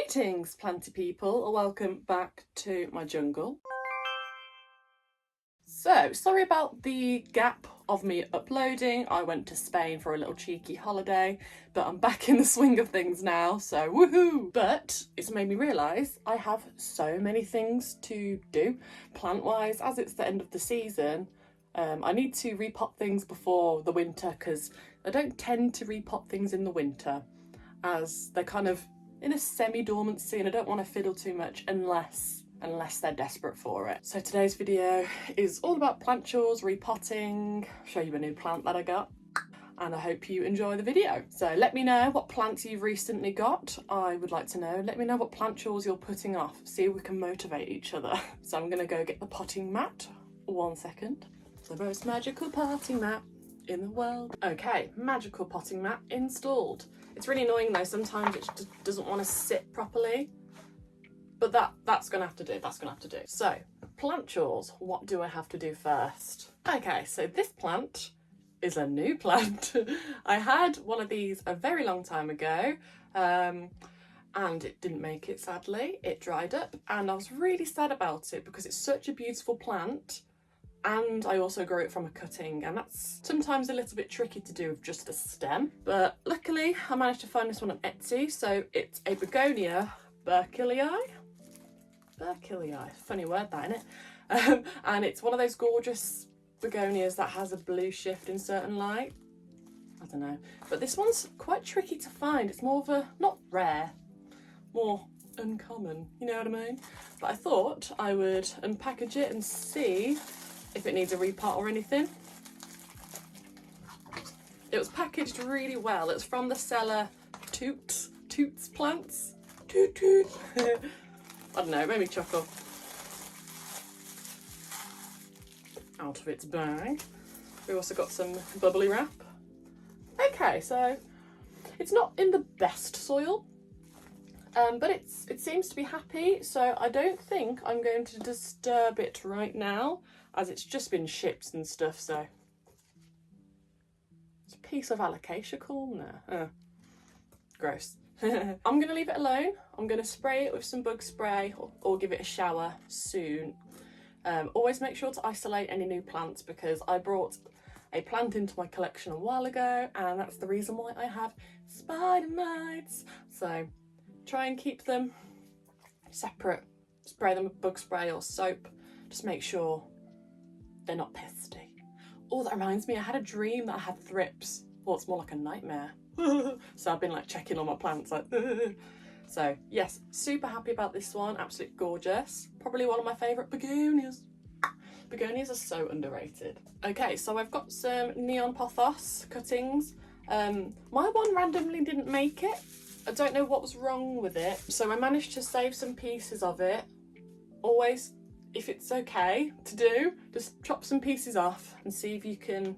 Greetings, planty people, and welcome back to my jungle. So, sorry about the gap of me uploading. I went to Spain for a little cheeky holiday, but I'm back in the swing of things now, so woohoo! But it's made me realise I have so many things to do, plant-wise, as it's the end of the season. I need to repot things before the winter because I don't tend to repot things in the winter, as they're kind of in a semi-dormancy and I don't want to fiddle too much unless they're desperate for it. So today's video is all about plant chores, repotting, show you a new plant that I got, and I hope you enjoy the video. So let me know what plants you've recently got. I would like to know. Let me know what plant chores you're putting off. See if we can motivate each other. So I'm gonna go get the potting mat. 1 second. The most magical potting mat in the world. Okay, magical potting mat installed. It's really annoying though, sometimes it just doesn't want to sit properly, but that's gonna have to do, So, plant chores, what do I have to do first? Okay, so this plant is a new plant. I had one of these a very long time ago, and it didn't make it, sadly. It dried up, and I was really sad about it because it's such a beautiful plant. And I also grow it from a cutting, and that's sometimes a little bit tricky to do with just a stem. But luckily I managed to find this one on Etsy. So it's a begonia Burkillii, funny word that, innit? And it's one of those gorgeous begonias that has a blue shift in certain light. I don't know, but this one's quite tricky to find. It's more of a, not rare, more uncommon, you know what I mean? But I thought I would unpackage it and see if it needs a repot or anything. It was packaged really well. It's from the seller Toots Plants. Toot toot. I don't know, it made me chuckle. Out of its bag. We also got some bubbly wrap. Okay, so it's not in the best soil, but it seems to be happy, so I don't think I'm going to disturb it right now, as it's just been shipped and stuff. So it's a piece of Alocasia corm there. Gross. I'm going to leave it alone. I'm going to spray it with some bug spray or give it a shower soon. Always make sure to isolate any new plants, because I brought a plant into my collection a while ago, and that's the reason why I have spider mites. So try and keep them separate. Spray them with bug spray or soap. Just make sure they're not pesty. Oh, that reminds me, I had a dream that I had thrips. Well, it's more like a nightmare. So I've been like checking on my plants, like so yes, super happy about this one. Absolutely gorgeous. Probably one of my favourite begonias. Begonias are so underrated. Okay, so I've got some neon pothos cuttings. My one randomly didn't make it. I don't know what was wrong with it, so I managed to save some pieces of it. Always, if it's okay to do, just chop some pieces off and see if you can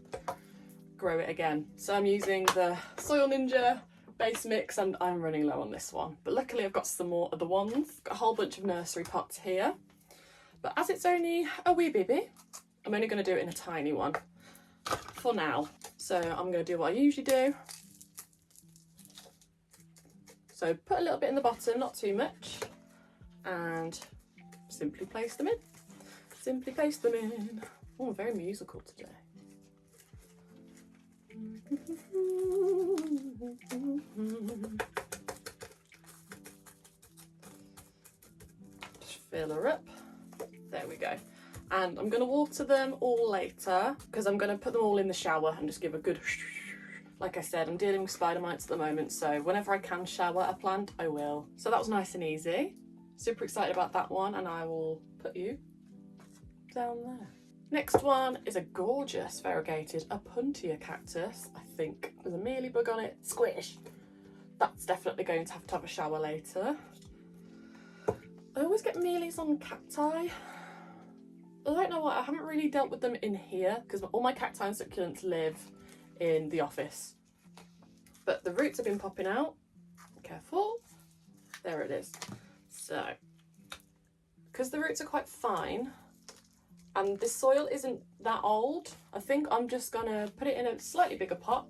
grow it again. So I'm using the Soil Ninja base mix, and I'm running low on this one, but luckily I've got some more other ones. Got a whole bunch of nursery pots here, but as it's only a wee baby, I'm only going to do it in a tiny one for now. So I'm going to do what I usually do. So put a little bit in the bottom, not too much, and simply place them in. Simply place them in. Oh, very musical today. Just fill her up. There we go. And I'm going to water them all later, because I'm going to put them all in the shower and just give a good... Like I said, I'm dealing with spider mites at the moment, so whenever I can shower a plant, I will. So that was nice and easy. Super excited about that one, and I will put you down there. Next one is a gorgeous variegated Opuntia cactus. I think there's a mealybug on it. Squish! That's definitely going to have a shower later. I always get mealies on cacti. I don't know why, I haven't really dealt with them in here, because all my cacti and succulents live in the office. But the roots have been popping out. Careful. There it is. So, because the roots are quite fine, and this soil isn't that old, I think I'm just gonna put it in a slightly bigger pot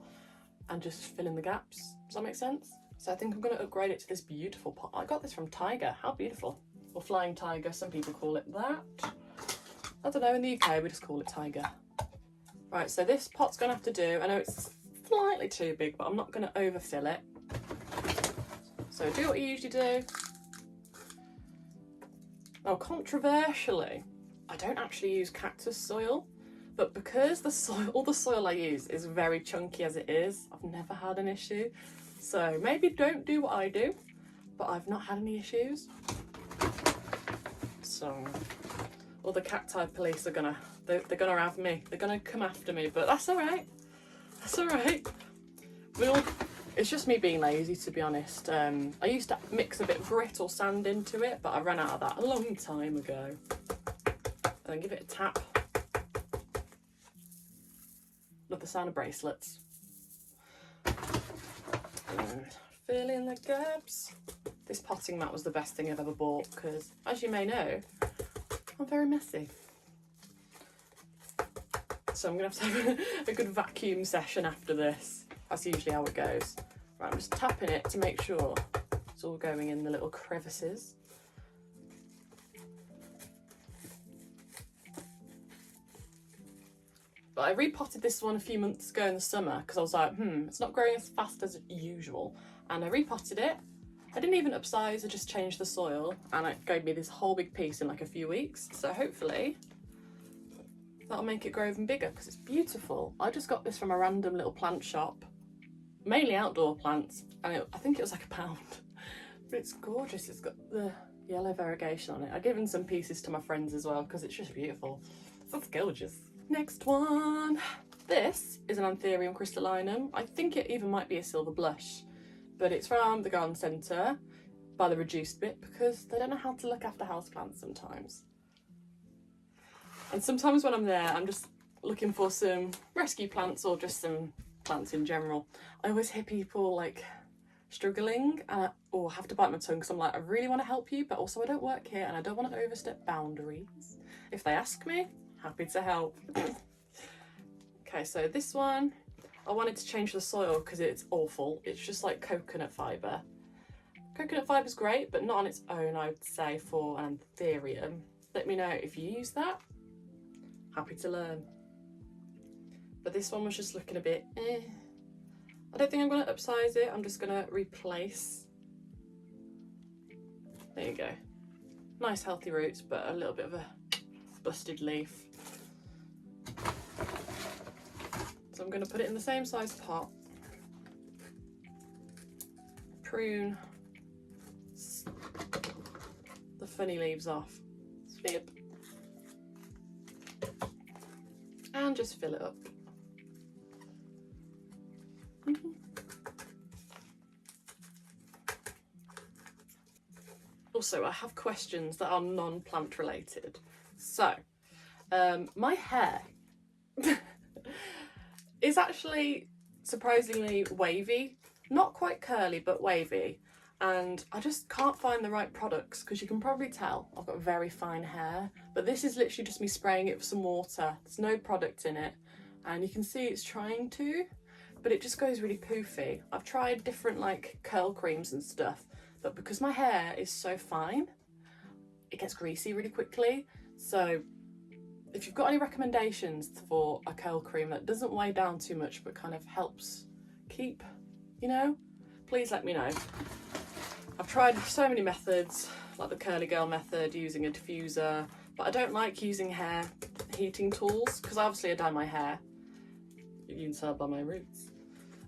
and just fill in the gaps. Does that make sense? So I think I'm going to upgrade it to this beautiful pot. I got this from Tiger. How beautiful. Or Flying Tiger, some people call it that. I don't know, in the UK we just call it Tiger. Right, so this pot's going to have to do, I know it's slightly too big, but I'm not going to overfill it. So do what you usually do. Oh, controversially, I don't actually use cactus soil, but because the soil, all the soil I use is very chunky as it is, I've never had an issue. So maybe don't do what I do, but I've not had any issues. So, all the cacti police are gonna, they're gonna have me. They're gonna come after me, but that's all right. That's all right. It's just me being lazy, to be honest. I used to mix a bit of grit or sand into it, but I ran out of that a long time ago. And then give it a tap. Love the sound of bracelets. And fill in the gaps. This potting mat was the best thing I've ever bought because, as you may know, I'm very messy. So I'm going to have a good vacuum session after this. That's usually how it goes. Right, I'm just tapping it to make sure it's all going in the little crevices. But I repotted this one a few months ago in the summer because I was like, it's not growing as fast as usual. And I repotted it. I didn't even upsize, I just changed the soil and it gave me this whole big piece in like a few weeks. So hopefully that'll make it grow even bigger because it's beautiful. I just got this from a random little plant shop, mainly outdoor plants, and I think it was like £1. But it's gorgeous, it's got the yellow variegation on it. I've given some pieces to my friends as well because it's just beautiful. That's gorgeous. Next one. This is an anthurium crystallinum. I think it even might be a silver blush, but it's from the garden centre by the reduced bit because they don't know how to look after houseplants sometimes. And sometimes when I'm there, I'm just looking for some rescue plants or just some plants in general. I always hear people like struggling or have to bite my tongue because I'm like, I really want to help you, but also I don't work here and I don't want to overstep boundaries. If they ask me, happy to help. Okay, so this one, I wanted to change the soil because it's awful. It's just like coconut fibre. Coconut fibre is great, but not on its own, I would say, for an anthurium. Let me know if you use that. Happy to learn. But this one was just looking a bit I don't think I'm going to upsize it. I'm just going to replace. There you go. Nice healthy roots, but a little bit of a busted leaf. So I'm going to put it in the same size pot. Prune the funny leaves off. Snip. And just fill it up. Also, I have questions that are non-plant related. So, my hair is actually surprisingly wavy. Not quite curly, but wavy. And I just can't find the right products because you can probably tell I've got very fine hair. But this is literally just me spraying it with some water. There's no product in it. And you can see it's trying to, but it just goes really poofy. I've tried different like curl creams and stuff, but because my hair is so fine, it gets greasy really quickly. So if you've got any recommendations for a curl cream that doesn't weigh down too much but kind of helps keep, you know, please let me know. I've tried so many methods, like the curly girl method, using a diffuser, but I don't like using hair heating tools because obviously I dye my hair. You can tell by my roots.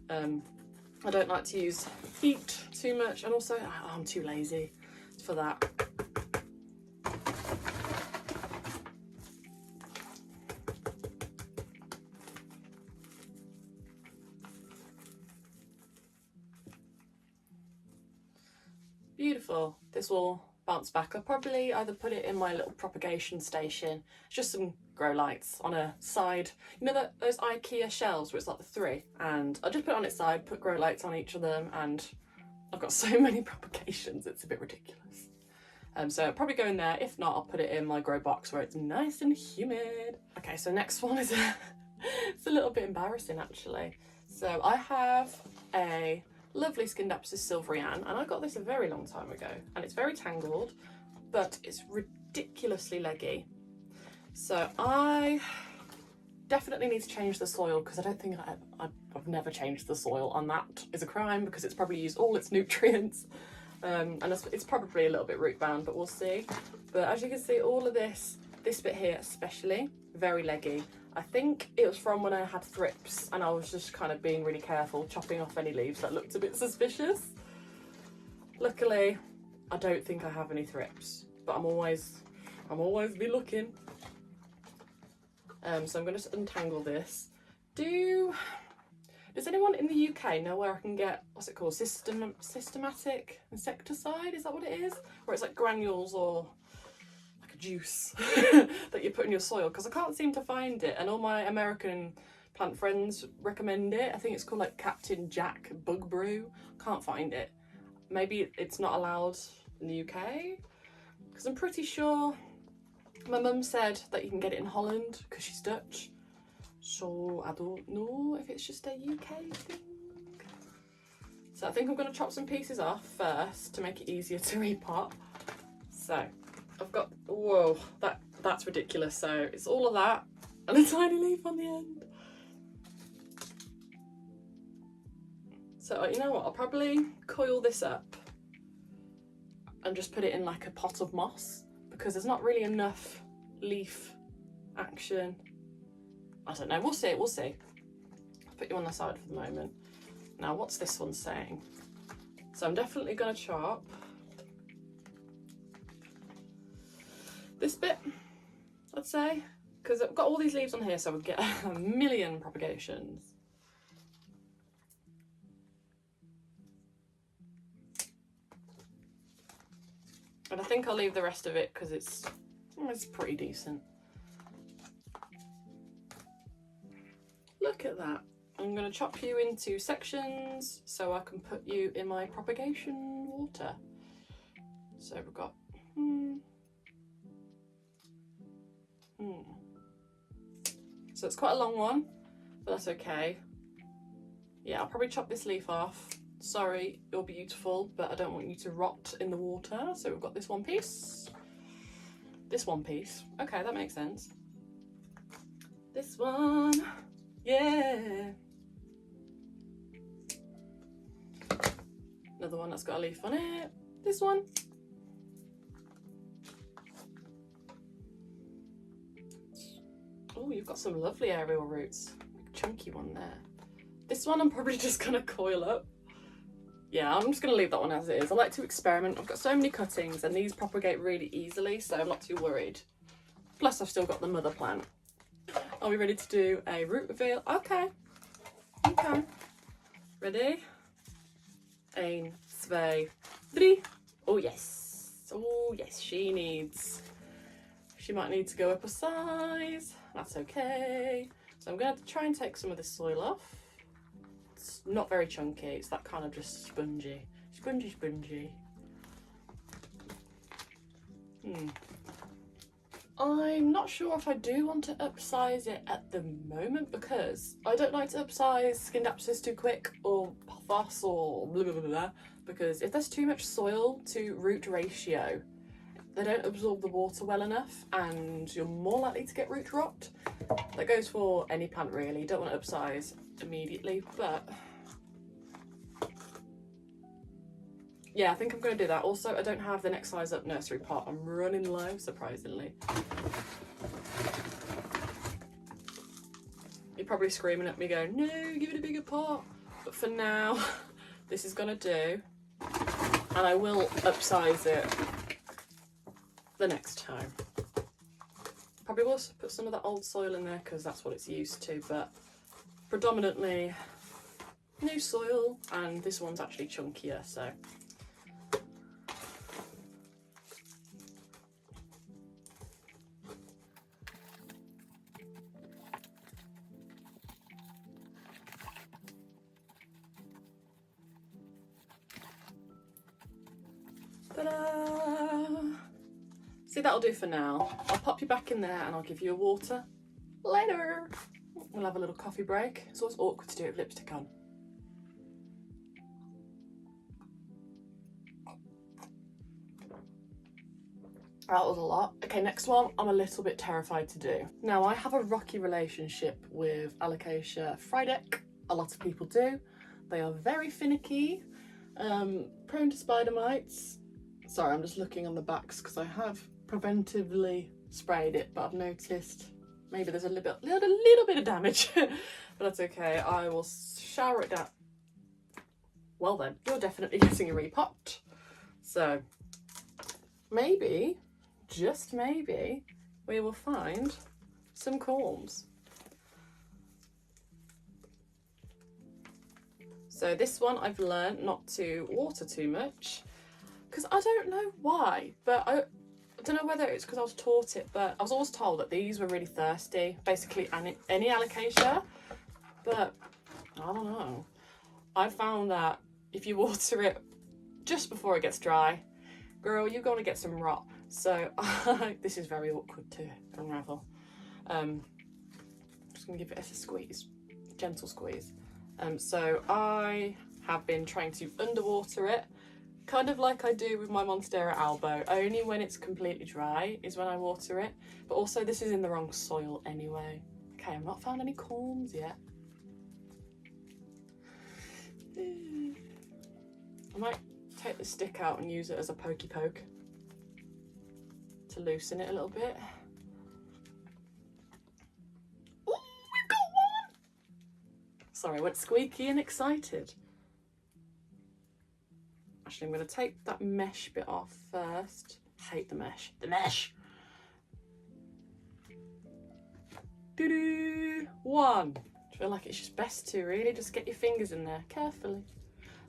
I don't like to use heat too much, and also I'm too lazy for that. Beautiful. This will bounce back. I'll probably either put it in my little propagation station, just some grow lights on a side. You know those IKEA shelves where it's like the three? And I'll just put it on its side, put grow lights on each of them, and I've got so many propagations, it's a bit ridiculous. So I'll probably go in there. If not, I'll put it in my grow box where it's nice and humid. Okay, so next one is it's a little bit embarrassing actually. So I have a lovely scindapsus silverian, and I got this a very long time ago, and it's very tangled, but it's ridiculously leggy. So I definitely need to change the soil, because I don't think I've never changed the soil, and that is a crime because it's probably used all its nutrients. And it's probably a little bit root bound, but we'll see. But as you can see, all of this bit here especially, very leggy. I think it was from when I had thrips and I was just kind of being really careful, chopping off any leaves that looked a bit suspicious. Luckily, I don't think I have any thrips, but I'm always be looking. So I'm going to untangle this. Does anyone in the UK know where I can get, what's it called, systematic insecticide? Is that what it is? Where it's like granules or like a juice that you put in your soil? Because I can't seem to find it, and all my American plant friends recommend it. I think it's called like Captain Jack Bug Brew. Can't find it. Maybe it's not allowed in the UK? Because I'm pretty sure my mum said that you can get it in Holland because she's Dutch. So I don't know if it's just a UK thing. So I think I'm going to chop some pieces off first to make it easier to repot. So I've got, whoa, that's ridiculous. So it's all of that and a tiny leaf on the end. So you know what, I'll probably coil this up and just put it in like a pot of moss, because there's not really enough leaf action. I don't know, we'll see. I'll put you on the side for the moment. Now, what's this one saying? So I'm definitely going to chop this bit, I'd say, because I've got all these leaves on here, so we'll get a million propagations. And I think I'll leave the rest of it because it's pretty decent. Look at that. I'm going to chop you into sections so I can put you in my propagation water. So we've got So it's quite a long one, but that's okay. Yeah, I'll probably chop this leaf off. Sorry, you're beautiful, but I don't want you to rot in the water. So we've got this one piece. This one piece. Okay, that makes sense. This one. Yeah. Another one that's got a leaf on it. This one. Oh, you've got some lovely aerial roots. Chunky one there. This one I'm probably just gonna coil up. Yeah, I'm just gonna leave that one as it is. I like to experiment. I've got so many cuttings and these propagate really easily, so I'm not too worried. Plus I've still got the mother plant. Are we ready to do a root reveal? Okay. Okay. Ready? 1, 2, 3. Oh yes. Oh yes, she might need to go up a size. That's okay. So I'm going to try and take some of this soil off. It's not very chunky, it's that kind of just spongy. Spongy. I'm not sure if I do want to upsize it at the moment, because I don't like to upsize scindapsus too quick, or pothos, or blah blah blah blah, because if there's too much soil to root ratio, they don't absorb the water well enough and you're more likely to get root rot. That goes for any plant really. You don't want to upsize immediately, but yeah, I think I'm going to do that. Also, I don't have the next size up nursery pot. I'm running low, surprisingly. You're probably screaming at me going, no, give it a bigger pot. But for now, this is going to do. And I will upsize it the next time. Probably will put some of that old soil in there because that's what it's used to, but predominantly new soil, and this one's actually chunkier, so. Ta-da! See, that'll do for now. I'll pop you back in there and I'll give you a water later. We'll have a little coffee break. It's always awkward to do it with lipstick on. That was a lot. Okay, next one I'm a little bit terrified to do. Now, I have a rocky relationship with Alocasia frydek. A lot of people do. They are very finicky, prone to spider mites. Sorry, I'm just looking on the backs because I have preventively sprayed it, but I've noticed maybe there's a little bit of damage, but that's okay. I will shower it down. Well then, you're definitely getting a repot. So maybe, just maybe, we will find some corms. So this one I've learned not to water too much because I don't know why, but I don't know whether it's because I was taught it, but I was always told that these were really thirsty, basically any Alocasia, but I don't know. I found that if you water it just before it gets dry, girl, you're going to get some rot. So this is very awkward to unravel. I'm just going to give it a squeeze, gentle squeeze. So I have been trying to underwater it, kind of like I do with my Monstera albo. Only when it's completely dry is when I water it. But also this is in the wrong soil anyway. Okay, I've not found any corms yet. I might take the stick out and use it as a pokey poke to loosen it a little bit. Ooh, we've got one! Sorry, I went squeaky and excited. Actually, I'm going to take that mesh bit off first. I hate the mesh. The mesh! Doo-doo! One. I feel like it's just best to really just get your fingers in there carefully.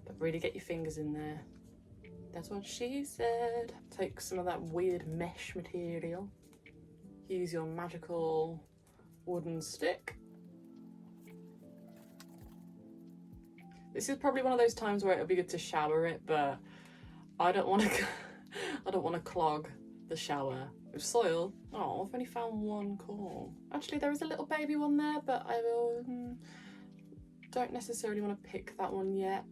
But really get your fingers in there. That's what she said. Take some of that weird mesh material. Use your magical wooden stick. This is probably one of those times where it'll be good to shower it, but I don't want to. I don't want to clog the shower with soil. Oh, I've only found one corm. Actually, there is a little baby one there, but I don't necessarily want to pick that one yet.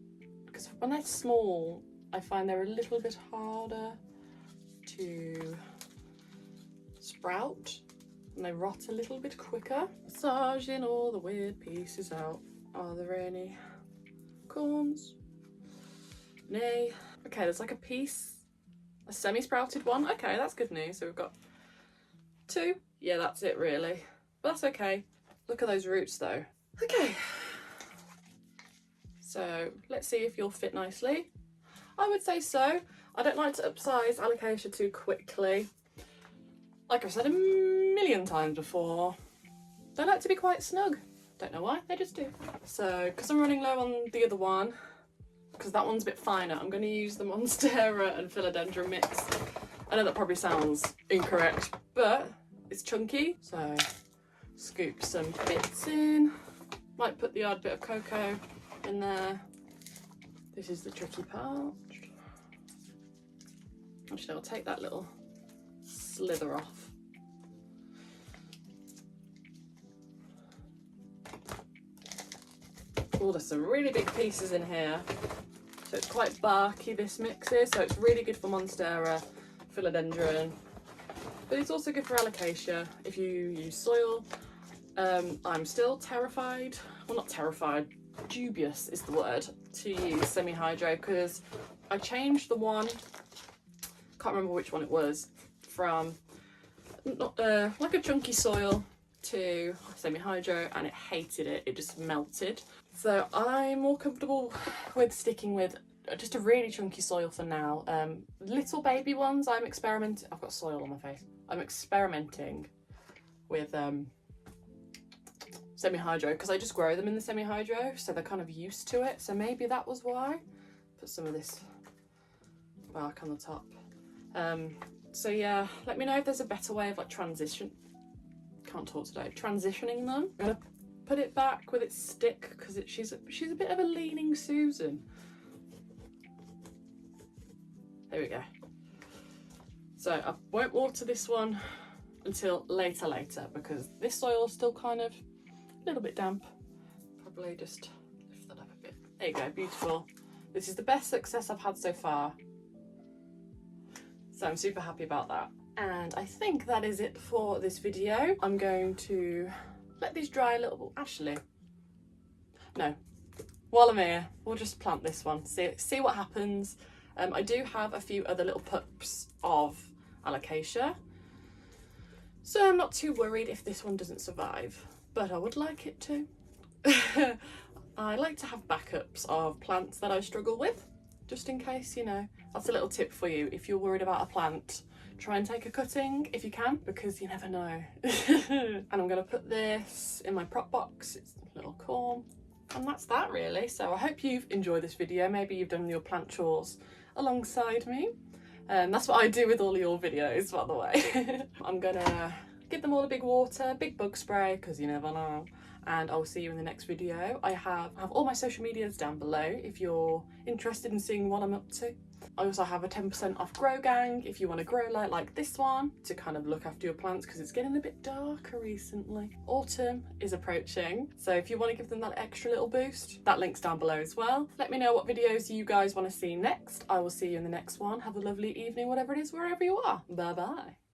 Because when they're small, I find they're a little bit harder to sprout and they rot a little bit quicker. Massaging all the weird pieces out. Are there any corms? Nay. Okay, there's like a piece, a semi-sprouted one. Okay, that's good news. So we've got two. Yeah, that's it really. But that's okay. Look at those roots though. Okay. So let's see if you'll fit nicely. I would say so. I don't like to upsize Alocasia too quickly. Like I've said a million times before, they like to be quite snug. Don't know why, they just do. So, because I'm running low on the other one, because that one's a bit finer, I'm going to use the Monstera and Philodendron mix. I know that probably sounds incorrect, but it's chunky. So, scoop some bits in. Might put the odd bit of cocoa in there. This is the tricky part. Actually, I'll take that little slither off. Oh, there's some really big pieces in here. So it's quite barky, this mix is, so it's really good for Monstera, Philodendron, but it's also good for Alocasia if you use soil. I'm still terrified, well not terrified, dubious is the word, to use semi-hydro because I changed the one, can't remember which one it was, from like a chunky soil to semi-hydro and it hated it, it just melted. So I'm more comfortable with sticking with just a really chunky soil for now. Little baby ones I'm experimenting, I've got soil on my face, I'm experimenting with semi-hydro because I just grow them in the semi-hydro so they're kind of used to it, so maybe that was why. Put some of this bark on the top. So yeah, let me know if there's a better way of like transitioning them. I'm gonna put it back with its stick because she's a bit of a leaning Susan. There we go. So I won't water this one until later because this soil is still kind of a little bit damp. Probably just lift that up a bit. There you go, beautiful. This is the best success I've had so far. So I'm super happy about that. And I think that is it for this video. I'm going to let these dry a little. Actually, no. While I'm here, we'll just plant this one. See what happens. I do have a few other little pups of Alocasia, so I'm not too worried if this one doesn't survive, but I would like it to. I like to have backups of plants that I struggle with, just in case, you know. That's a little tip for you. If you're worried about a plant, try and take a cutting if you can, because you never know. And I'm going to put this in my prop box. It's a little corm. And that's that really. So I hope you've enjoyed this video. Maybe you've done your plant chores alongside me. That's what I do with all your videos, by the way. I'm gonna give them all a big bug spray, because you never know. And I'll see you in the next video. I have all my social medias down below if you're interested in seeing what I'm up to. I also have a 10% off grow gang if you want a grow light like this one to kind of look after your plants, because it's getting a bit darker recently. Autumn is approaching, so if you want to give them that extra little boost, that link's down below as well. Let me know what videos you guys want to see next. I will see you in the next one. Have a lovely evening, whatever it is, wherever you are. Bye bye.